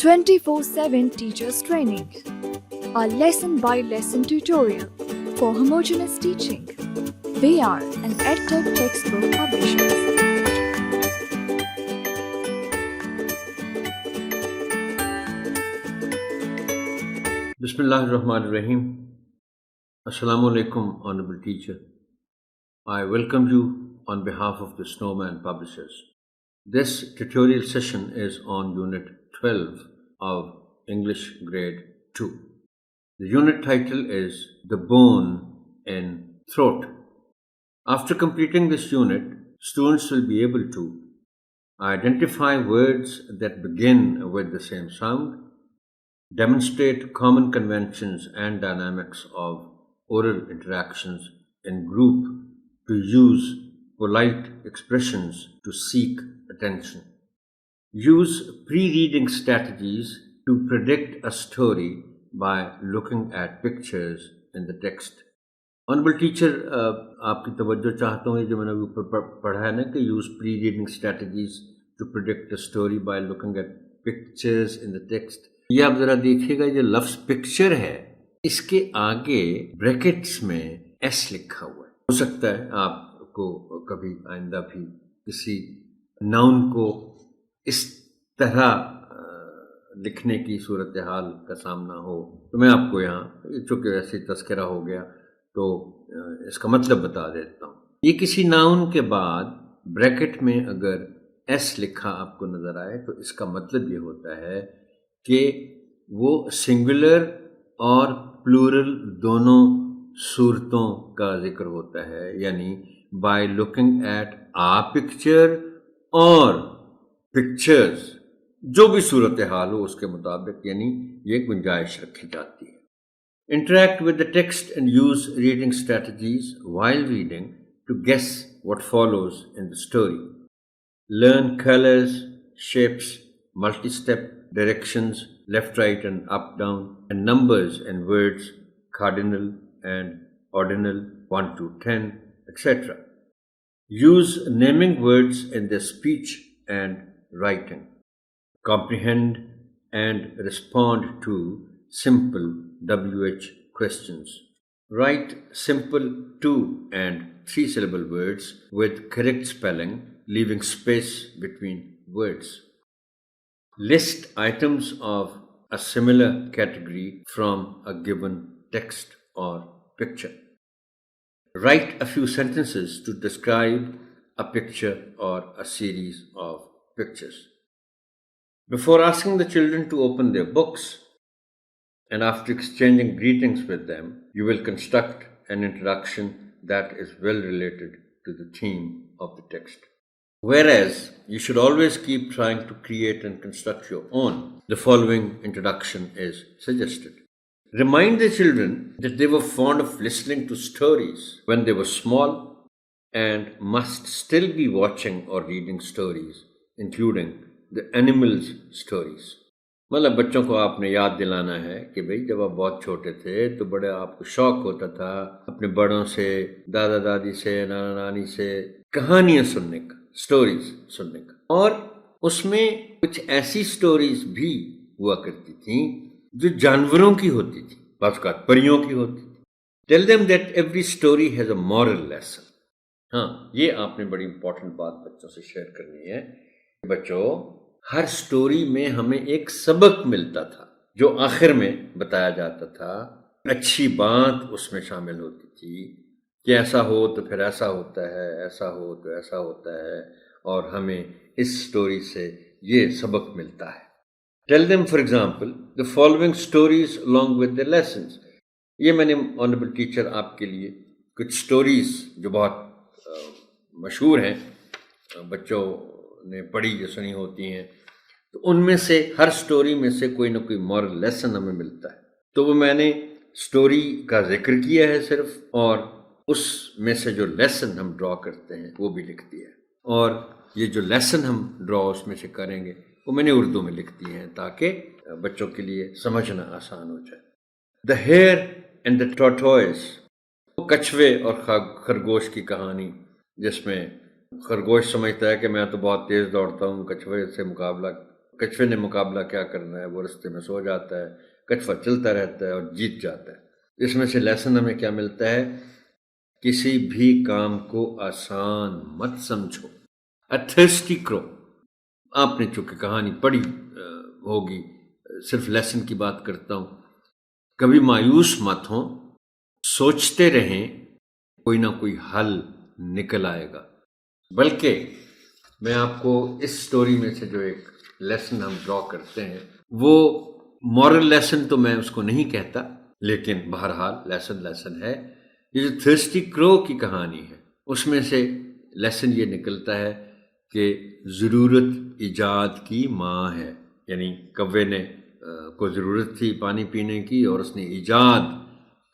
24/7 Teachers Training, a lesson-by-lesson tutorial for homogeneous teaching. We are an EdTech textbook publishers. Bismillah ar-Rahman ar-Rahim. Assalamu alaikum, Honorable Teacher. I welcome you on behalf of the SNOWMAN Publishers. This tutorial session is on Unit 12 of English Grade 2. The unit title is The Bone in Throat. After completing this unit, students will be able to identify words that begin with the same sound, demonstrate common conventions and dynamics of oral interactions in group, to use polite expressions to seek attention, use pre-reading strategies to predict a story by looking at pictures in the text. Honorable Teacher, آپ کی توجہ چاہتا ہوں یہ جو میں نے اوپر پڑھا ہے نا کہ use pre-reading strategies to predict a story by looking at pictures in the text. یہ آپ ذرا دیکھیے گا، یہ لفظ پکچر ہے، اس کے آگے بریکٹس میں ایس لکھا ہوا ہے. ہو سکتا ہے آپ کو کبھی آئندہ بھی کسی ناؤن کو اس طرح لکھنے کی صورتحال کا سامنا ہو، تو میں آپ کو یہاں چونکہ ایسی تذکرہ ہو گیا تو اس کا مطلب بتا دیتا ہوں. یہ کسی ناؤن کے بعد بریکٹ میں اگر ایس لکھا آپ کو نظر آئے تو اس کا مطلب یہ ہوتا ہے کہ وہ سنگولر اور پلورل دونوں صورتوں کا ذکر ہوتا ہے، یعنی by looking at a picture اور پکچرز، جو بھی صورتحال ہو اس کے مطابق یعنی یہ گنجائش رکھی جاتی ہے. Interact with the text and use reading strategies while reading to guess what follows in the story. Learn colors, shapes, multi-step directions, left, right and up, down, and numbers and words, cardinal and ordinal, 1 to 10, etc. Use naming words in their speech and writing. Comprehend and respond to simple WH questions. Write simple 2 and 3 syllable words with correct spelling, leaving space between words. List items of a similar category from a given text or picture. Write a few sentences to describe a picture or a series of pictures. Before asking the children to open their books, and after exchanging greetings with them, you will construct an introduction that is well related to the theme of the text. Whereas you should always keep trying to create and construct your own, the following introduction is suggested. Remind the children that they were fond of listening to stories when they were small and must still be watching or reading stories, including the animals' stories. مطلب بچوں کو آپ نے یاد دلانا ہے کہ بھئی جب آپ بہت چھوٹے تھے تو بڑے آپ کو شوق ہوتا تھا اپنے بڑوں سے، دادا دادی سے، نانا نانی سے کہانیاں سننے کا، سٹوریز سننے کا، اور اس میں کچھ ایسی سٹوریز بھی ہوا کرتی تھیں جو جانوروں کی ہوتی تھی، بعض اوقات پریوں کی ہوتی تھی. Tell them that every story has a moral lesson. ہاں، یہ آپ نے بڑی امپورٹنٹ بات بچوں سے شیئر کرنی ہے. بچوں، ہر سٹوری میں ہمیں ایک سبق ملتا تھا جو آخر میں بتایا جاتا تھا. اچھی بات اس میں شامل ہوتی تھی کہ ایسا ہو تو پھر ایسا ہوتا ہے، ایسا ہو تو ایسا ہوتا ہے، اور ہمیں اس سٹوری سے یہ سبق ملتا ہے. Tell them, for example, the following stories along with their lessons. یہ میں نے آنریبل ٹیچر آپ کے لیے کچھ سٹوریز جو بہت مشہور ہیں، بچوں نے پڑھی جو سنی ہوتی ہیں، تو ان میں سے ہر سٹوری میں سے کوئی نہ کوئی مورل لیسن ہمیں ملتا ہے. تو وہ میں نے سٹوری کا ذکر کیا ہے صرف، اور اس میں سے جو لیسن ہم ڈرا کرتے ہیں وہ بھی لکھ دیا ہے. اور یہ جو لیسن ہم ڈرا اس میں سے کریں گے وہ میں نے اردو میں لکھ دیے ہیں تاکہ بچوں کے لیے سمجھنا آسان ہو جائے. The Hare and the Tortoise، کچھوے اور خرگوش کی کہانی، جس میں خرگوش سمجھتا ہے کہ میں تو بہت تیز دوڑتا ہوں، کچھوے سے مقابلہ کچھوے نے مقابلہ کیا کرنا ہے، وہ رستے میں سو جاتا ہے، کچھوا چلتا رہتا ہے اور جیت جاتا ہے۔ اس میں سے لیسن ہمیں کیا ملتا ہے؟ کسی بھی کام کو آسان مت سمجھو۔ A thirsty crow، آپ نے چونکہ کہانی پڑھی ہوگی، صرف لیسن کی بات کرتا ہوں۔ کبھی مایوس مت ہوں، سوچتے رہیں، کوئی نہ کوئی حل نکل آئے گا۔ بلکہ میں آپ کو اس سٹوری میں سے جو ایک لیسن ہم ڈرا کرتے ہیں، وہ مورل لیسن تو میں اس کو نہیں کہتا، لیکن بہرحال لیسن ہے۔ یہ جو تھرسٹی کرو کی کہانی ہے، اس میں سے لیسن یہ نکلتا ہے کہ ضرورت ایجاد کی ماں ہے، یعنی کوے نے کو ضرورت تھی پانی پینے کی، اور اس نے ایجاد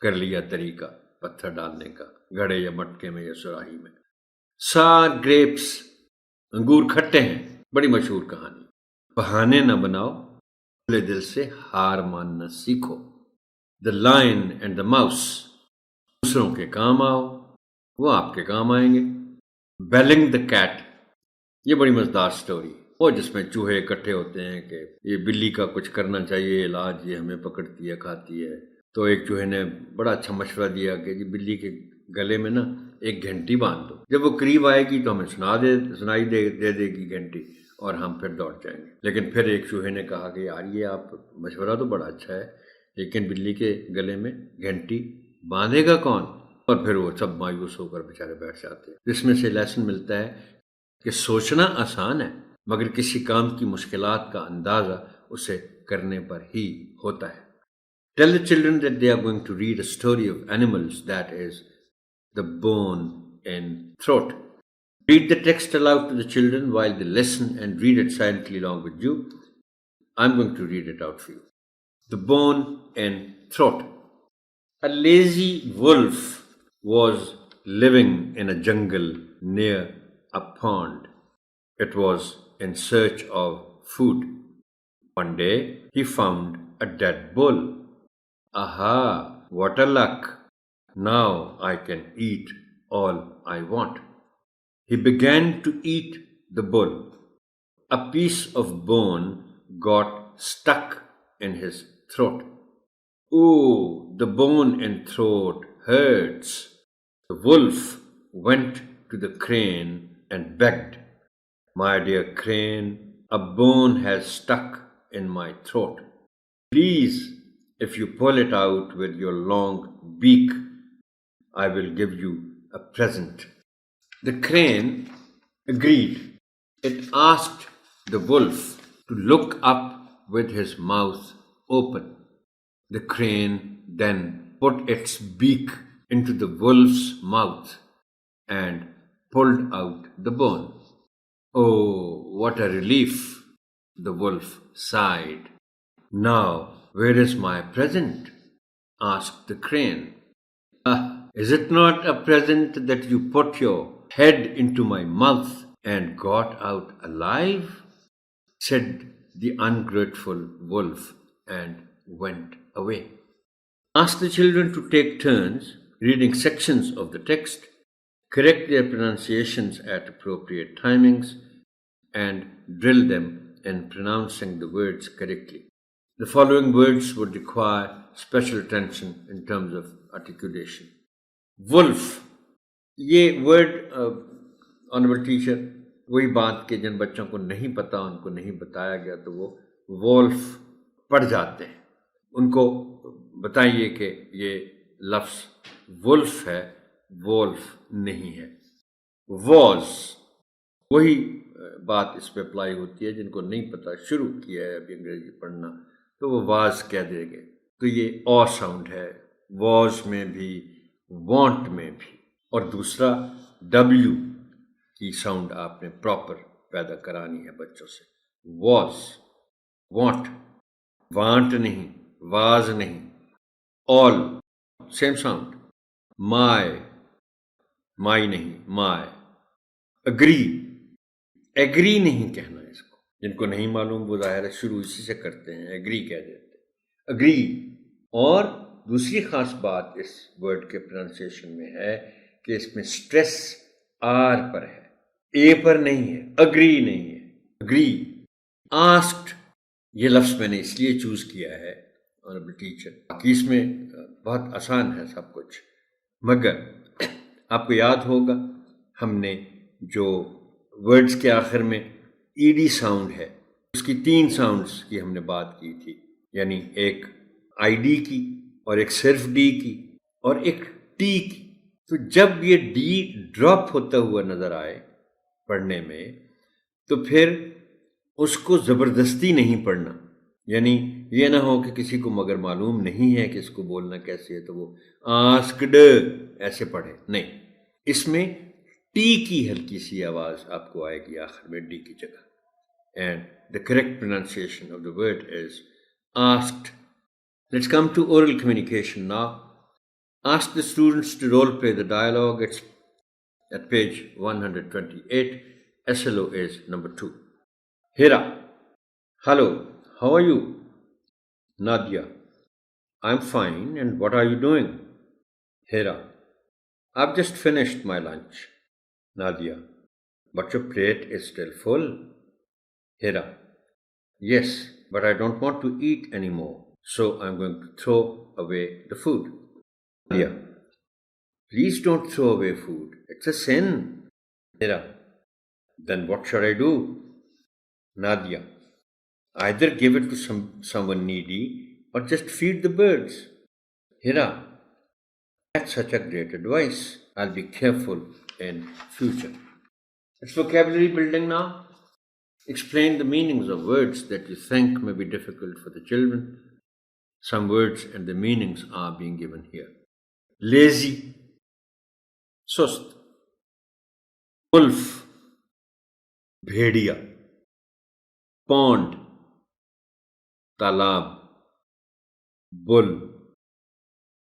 کر لیا طریقہ پتھر ڈالنے کا، گھڑے یا مٹکے میں یا سراہی میں۔ سار گریپس، انگور کھٹے ہیں، بڑی مشہور کہانی۔ بہانے نہ بناؤ، کھلے دل سے ہار ماننا سیکھو۔ The line and the mouse, دوسروں کے کام آؤ، وہ آپ کے کام آئیں گے۔ بیلنگ دا کیٹ، یہ بڑی مزیدار سٹوری، وہ جس میں چوہے اکٹھے ہوتے ہیں کہ یہ بلی کا کچھ کرنا چاہیے علاج، یہ ہمیں پکڑتی ہے کھاتی ہے۔ تو ایک چوہے نے بڑا اچھا مشورہ دیا کہ جی بلی کے گلے میں نا ایک گھنٹی باندھ دو، جب وہ قریب آئے گی تو ہمیں سنائی دے گی گھنٹی، اور ہم پھر دوڑ جائیں گے۔ لیکن پھر ایک چوہے نے کہا کہ یار یہ آپ مشورہ تو بڑا اچھا ہے، لیکن بلی کے گلے میں گھنٹی باندھے گا کون؟ اور پھر وہ سب مایوس ہو کر بیچارے بیٹھ جاتے ہیں۔ جس میں سے لیسن ملتا ہے کہ سوچنا آسان ہے، مگر کسی کام کی مشکلات کا اندازہ اسے کرنے پر ہی ہوتا ہے۔ Tell the children that they are going to read a story of animals, that is, the bone and throat. Read the text aloud to the children while they listen and read it silently along with you. I'm going to read it out for you. The bone and throat. A lazy wolf was living in a jungle near a pond. It was in search of food. One day he found a dead bull. Aha, what a luck! Now I can eat all I want. He began to eat the bull. A piece of bone got stuck in his throat. Oh, the bone and throat hurts. The wolf went to the crane and begged, "My dear crane, a bone has stuck in my throat. Please, if you pull it out with your long beak, I will give you a present." The crane agreed. It asked the wolf to look up with his mouth open. The crane then put its beak into the wolf's mouth and pulled out the bone. Oh, what a relief! The wolf sighed. Now, where is my present? Asked the crane. Is it not a present that you put your head into my mouth and got out alive? Said the ungrateful wolf and went away. Ask the children to take turns reading sections of the text, correct their pronunciations at appropriate timings, and drill them in pronouncing the words correctly. The following words would require special attention in terms of articulation. Wolf، یہ word honourable teacher وہی بات کہ جن بچوں کو نہیں پتا، ان کو نہیں بتایا گیا تو وہ وولف پڑھ جاتے ہیں۔ ان کو بتائیے کہ یہ لفظ ولف ہے، وولف نہیں ہے۔ واز، وہی بات اس پہ اپلائی ہوتی ہے۔ جن کو نہیں پتا، شروع کیا ہے ابھی انگریزی پڑھنا، تو وہ واز کہہ دیں گے، تو یہ او ساؤنڈ ہے، واز میں بھی، وانٹ میں بھی۔ اور دوسرا ڈبلیو کی ساؤنڈ آپ نے پراپر پیدا کرانی ہے بچوں سے۔ واز، وانٹ، وانٹ نہیں، واز نہیں۔ آل، سیم ساؤنڈ۔ مائی، مائی نہیں، مائی۔ اگری، ایگری نہیں کہنا اس کو۔ جن کو نہیں معلوم وہ ظاہر ہے شروع اسی سے کرتے ہیں، ایگری کہہ دیتے ہیں، اگری۔ اور دوسری خاص بات اس ورڈ کے پروننسیشن میں ہے کہ اس میں سٹریس آر پر ہے، اے پر نہیں ہے، اگری نہیں ہے، اگری۔ آسکڈ یہ لفظ میں نے اس لیے چوز کیا ہے آنریبل ٹیچر، باقی اس میں بہت آسان ہے سب کچھ، مگر آپ کو یاد ہوگا ہم نے جو ورڈز کے آخر میں ای ڈی ساؤنڈ ہے اس کی 3 ساؤنڈز کی ہم نے بات کی تھی، یعنی ایک آئی ڈی کی اور ایک صرف ڈی کی اور ایک ٹی کی. تو جب یہ ڈی ڈراپ ہوتا ہوا نظر آئے پڑھنے میں تو پھر اس کو زبردستی نہیں پڑھنا، یعنی یہ نہ ہو کہ کسی کو مگر معلوم نہیں ہے کہ اس کو بولنا کیسے ہے تو وہ آسکڈ ایسے پڑھے، نہیں، اس میں ٹی کی ہلکی سی آواز آپ کو آئے گی آخر میں ڈی کی جگہ. And the correct pronunciation of the word is asked. Let's come to oral communication now. Ask the students to role play the dialogue. It's at page 128. SLO is number 2. Hira: hello, how are you? Nadia: I'm fine, and what are you doing? Hira: I've just finished my lunch. Nadia: but your plate is still full. Hira: yes, but I don't want to eat anymore, so I'm going to throw away the food. Nadia: please don't throw away food. It's a sin. Hira: then what should I do? Nadia: either give it to someone needy or just feed the birds. Hira: that's such a great advice. I'll be careful in future. It's vocabulary building now. Explain the meanings of words that you think may be difficult for the children. Some words and the meanings are being given here. Lazy, sust. Wolf, bhediya. Pond, talab. Bull,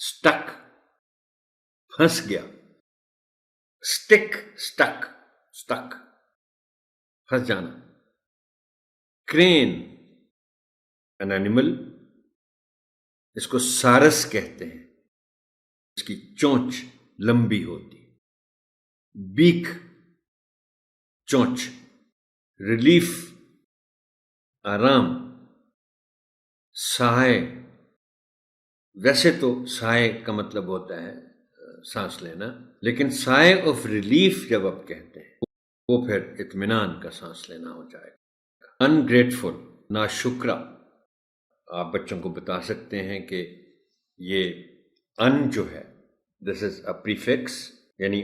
Stuck, پھنس گیا. Stick, stuck, stuck, پھنس جانا. Crane, an animal. اس کو سارس کہتے ہیں، اس کی چونچ لمبی ہوتی. بیک، چونچ. ریلیف، آرام. سائے، ویسے تو سائے کا مطلب ہوتا ہے سانس لینا، لیکن سائے آف ریلیف جب آپ کہتے ہیں وہ پھر اطمینان کا سانس لینا ہو جائے گا. انگریٹفل، ناشکرا. آپ بچوں کو بتا سکتے ہیں کہ یہ ان جو ہے دس از اے پریفکس، یعنی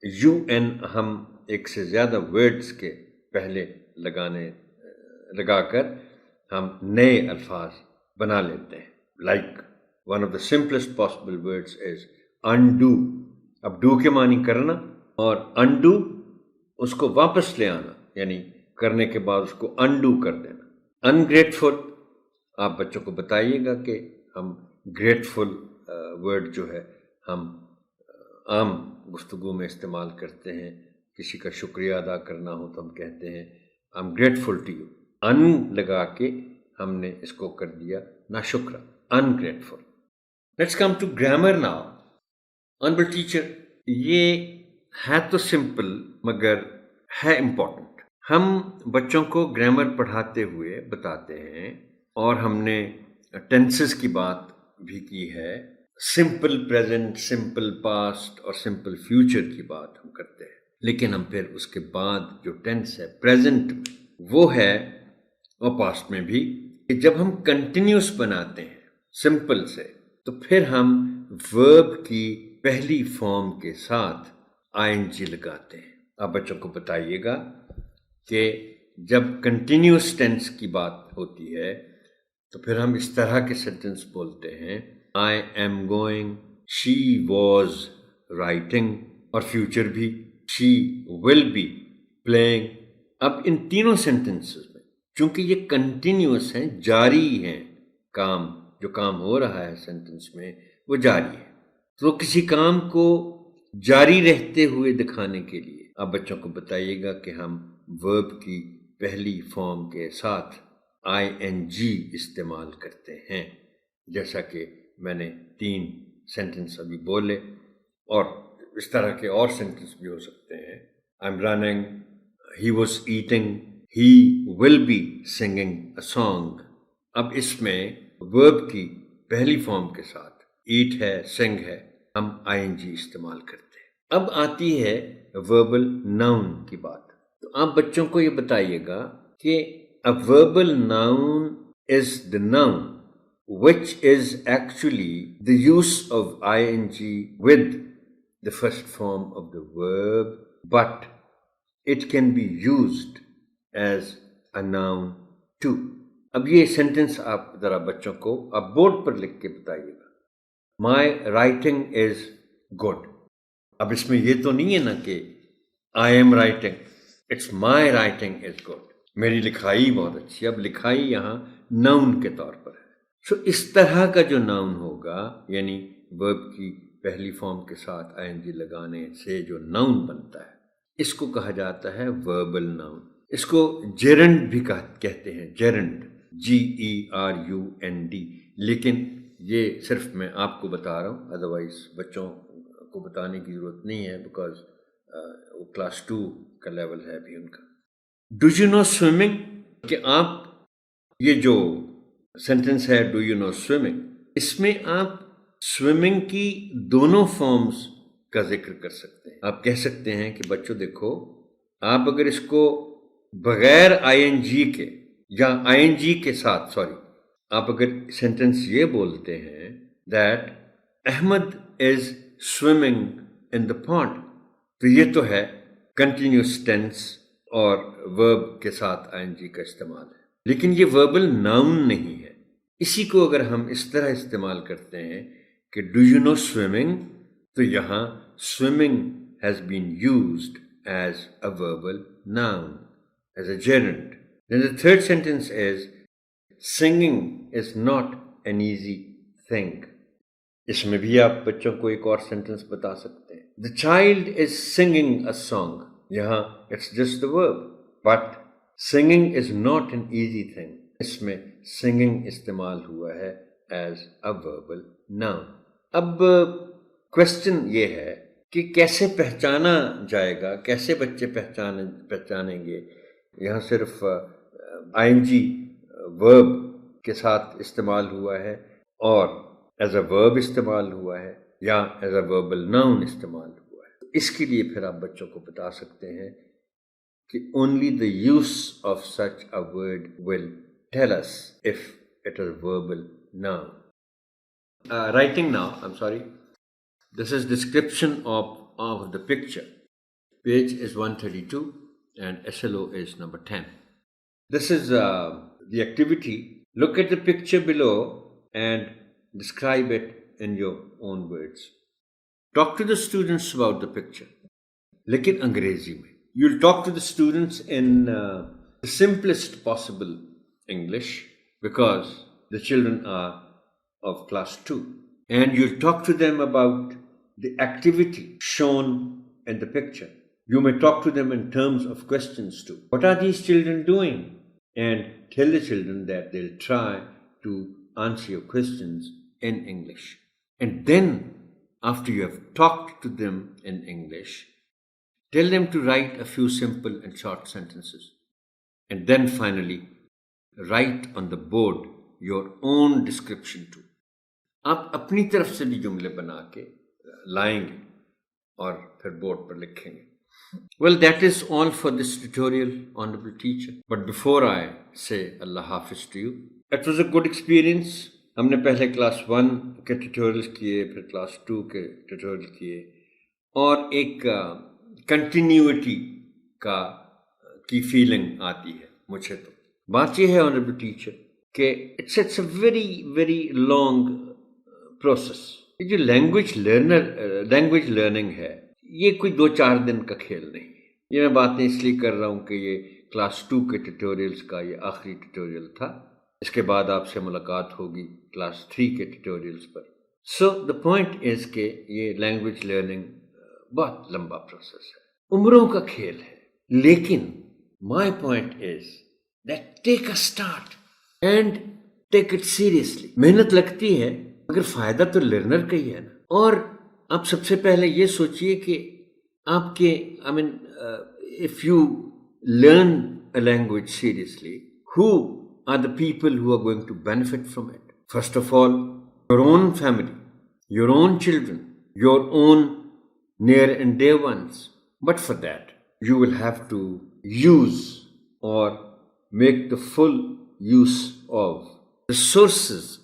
یو این ہم ایک سے زیادہ ورڈز کے پہلے لگا کر ہم نئے الفاظ بنا لیتے ہیں. Like one of the simplest possible words is undo. اب ڈو کے معنی کرنا اور انڈو اس کو واپس لے آنا، یعنی کرنے کے بعد اس کو انڈو کر دینا. انگریٹفل، آپ بچوں کو بتائیے گا کہ ہم گریٹفل ورڈ جو ہے ہم عام گفتگو میں استعمال کرتے ہیں. کسی کا شکریہ ادا کرنا ہو تو ہم کہتے ہیں I'm grateful to you. ان لگا کے ہم نے اس کو کر دیا ناشکرا، ungrateful. Let's come to grammar now. Honorable teacher، یہ ہے تو سمپل مگر ہے امپورٹنٹ. ہم بچوں کو گرامر پڑھاتے ہوئے بتاتے ہیں اور ہم نے ٹینسز کی بات بھی کی ہے. سمپل پریزنٹ، سمپل پاسٹ اور سمپل فیوچر کی بات ہم کرتے ہیں، لیکن ہم پھر اس کے بعد جو ٹینس ہے پریزنٹ وہ ہے اور پاسٹ میں بھی کہ جب ہم کنٹینیوس بناتے ہیں سمپل سے تو پھر ہم ورب کی پہلی فارم کے ساتھ آئی این جی لگاتے ہیں. آپ بچوں کو بتائیے گا کہ جب کنٹینیوس ٹینس کی بات ہوتی ہے تو پھر ہم اس طرح کے سینٹنس بولتے ہیں I am going, she was writing, اور فیوچر بھی شی ول بی پلئنگ. اب ان تینوں سینٹنسز میں چونکہ یہ کنٹینیوس ہیں، جاری ہیں، کام جو کام ہو رہا ہے سینٹنس میں وہ جاری ہے، تو کسی کام کو جاری رہتے ہوئے دکھانے کے لیے آپ بچوں کو بتائیے گا کہ ہم ورب کی پہلی فارم کے ساتھ آئی این جی استعمال کرتے ہیں. جیسا کہ میں نے 3 سینٹنس ابھی بولے، اور اس طرح کے اور سینٹنس بھی ہو سکتے ہیں. I am running, he was eating, he will be singing a song. اب اس میں verb کی پہلی فارم کے ساتھ eat ہے, sing ہے, ہم ing استعمال کرتے ہیں. اب آتی ہے verbal noun کی بات. تو آپ بچوں کو یہ بتائیے گا کہ a verbal noun is the noun which is actually the use of ing with the first form of the verb, but it can be used as a noun too. اب یہ سینٹنس آپ ذرا بچوں کو آپ بورڈ پر لکھ کے بتائیے گا. My writing is good. اب اس میں یہ تو نہیں ہے نا کہ I am writing, it's my writing is good. میری لکھائی بہت اچھی. اب لکھائی یہاں ناؤن کے طور پر ہے. سو اس طرح کا جو ناؤن ہوگا, یعنی ورب کی پہلی فارم کے ساتھ ing لگانے سے جو ناؤن بنتا ہے, اس کو کہا جاتا ہے وربل ناؤن. اس کو جیرنڈ بھی کہتے ہیں, جیرنڈ, GERUND. لیکن یہ صرف میں آپ کو بتا رہا ہوں, ادروائز بچوں کو بتانے کی ضرورت نہیں ہے, بیکاز وہ کلاس 2 کا لیول ہے ابھی ان کا. ڈو یو نو سوئمنگ, کہ آپ یہ جو سینٹنس ہے ڈو یو نو سوئمنگ, اس میں آپ سوئمنگ کی دونوں فارمز کا ذکر کر سکتے ہیں. آپ کہہ سکتے ہیں کہ بچوں دیکھو, آپ اگر اس کو بغیر ing کے یا ing کے ساتھ, آپ اگر سینٹنس یہ بولتے ہیں دیٹ احمد از سوئمنگ ان دا پانڈ, تو یہ تو ہے کنٹینیوس ٹینس اور ورب کے ساتھ ing کا استعمال ہے, لیکن یہ وربل ناؤن نہیں ہے. اسی کو اگر ہم اس طرح استعمال کرتے ہیں کہ ڈو یو نو سوئمنگ, تو یہاں swimming has been used as a verbal noun, as a gerund. Then the third sentence is singing is not an easy thing. اس میں بھی آپ بچوں کو ایک اور سینٹنس بتا سکتے ہیں. The child is singing a song. یہاں it's just the verb, but singing is not an easy thing. اس میں singing استعمال ہوا ہے as a verbal noun. اب question یہ ہے کہ کیسے پہچانا جائے گا, کیسے بچے پہچانیں گے. یہاں صرف ing verb کے ساتھ استعمال ہوا ہے اور ایز اے verb استعمال ہوا ہے یا ایز اے verbal noun استعمال ہوا ہے. اس کے لیے پھر آپ بچوں کو بتا سکتے ہیں کہ only the use of such a word will tell us if it is verbal noun. Writing now, I'm sorry. This is description of the picture. Page is 132 and SLO is number 10. This is the activity. Look at the picture below and describe it in your own words. Talk to the students about the picture. لیکن انگریزی میں. You'll talk to the students in the simplest possible English because the children are of class 2. And you'll talk to them about the activity shown in the picture. You may talk to them in terms of questions too. What are these children doing? And tell the children that they'll try to answer your questions in English. And then, after you have talked to them in English, tell them to write a few simple and short sentences. And then finally, write on the board your own description too. آپ اپنی طرف سے بھی جملے بنا کے لائیں گے اور پھر بورڈ پر لکھیں گے. Well, that is all for this tutorial, honorable teacher. But before I say Allah Hafiz to you, it was a good experience. ہم نے پہلے کلاس 1 کے ٹیوٹوریلز کیے, پھر کلاس 2 کے ٹیوٹوریل کیے, اور ایک کنٹینیوٹی کی فیلنگ آتی ہے مجھے. تو بات یہ ہے آنریبل ٹیچر کہ it's a very very long process. یہ جو لینگویج لرننگ ہے, یہ کوئی 2-4 دن کا کھیل نہیں ہے. یہ میں باتیں اس لیے کر رہا ہوں کہ یہ کلاس 2 کے ٹیوٹوریلز کا یہ آخری ٹیوٹوریل تھا. اس کے بعد آپ سے ملاقات ہوگی کلاس 3 کے tutorials per. So the point is کہ یہ لینگویج لرننگ بہت لمبا پروسیس ہے, عمروں کا کھیل ہے. لیکن my point is that take a start and take it seriously. محنت لگتی ہے مگر فائدہ تو لرنر کا ہی ہے نا. اور آپ سب سے پہلے یہ سوچئے کہ آپ کے if you learn a language seriously, who are the people who are going to benefit from it? First of all, your own family, your own children, your own near and dear ones. But for that, you will have to use or make the full use of the sources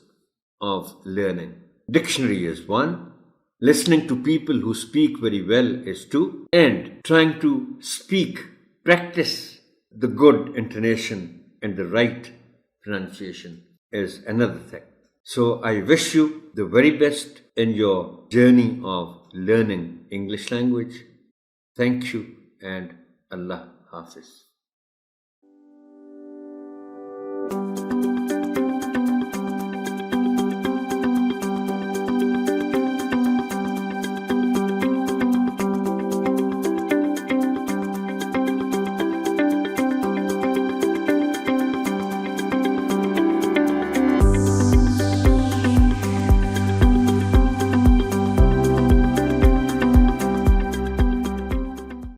of learning. Dictionary is one, listening to people who speak very well is two, and trying to practice the good intonation and the right pronunciation is another thing. So I wish you the very best in your journey of learning English language. Thank you and Allah Hafiz.